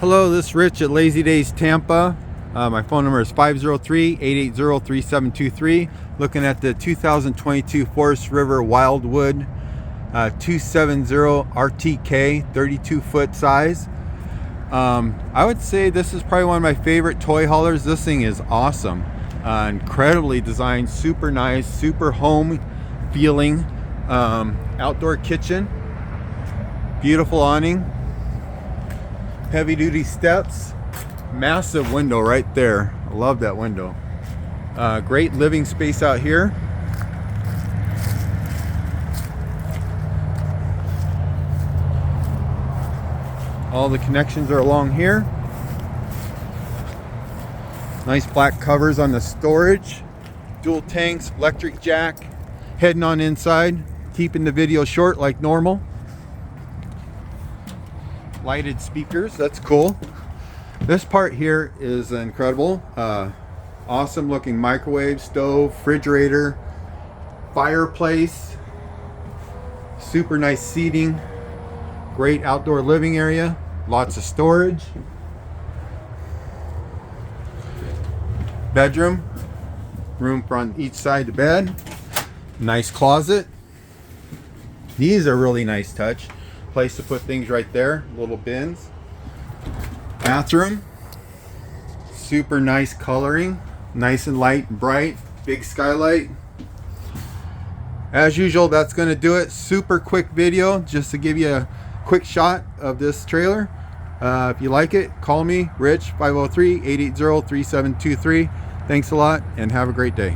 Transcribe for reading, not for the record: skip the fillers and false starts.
Hello, this is Rich at Lazydays Tampa. My phone number is 503-880-3723. Looking at the 2022 Forest River Wildwood 270 RTK, 32 foot size. I would say this is probably one of my favorite toy haulers. This thing is awesome. Incredibly designed, super nice, super home feeling. Outdoor kitchen, beautiful awning, heavy duty steps, massive window right there. I love that window. Great living space out here. All the connections are along here. Nice black covers on the storage. Dual tanks, electric jack. Heading on inside, keeping the video short like normal. Lighted speakers, that's cool. This part here is incredible. Awesome looking microwave, stove, refrigerator, fireplace, super nice seating, great outdoor living area, lots of storage. Bedroom, room on each side of the bed, nice closet. These are really nice touch. Place to put things right there, little bins. Bathroom, super nice coloring, nice and light and bright, big skylight. As usual, that's going to do it. Super quick video just to give you a quick shot of this trailer. If you like it, call me, Rich, 503-880-3723. Thanks a lot and have a great day.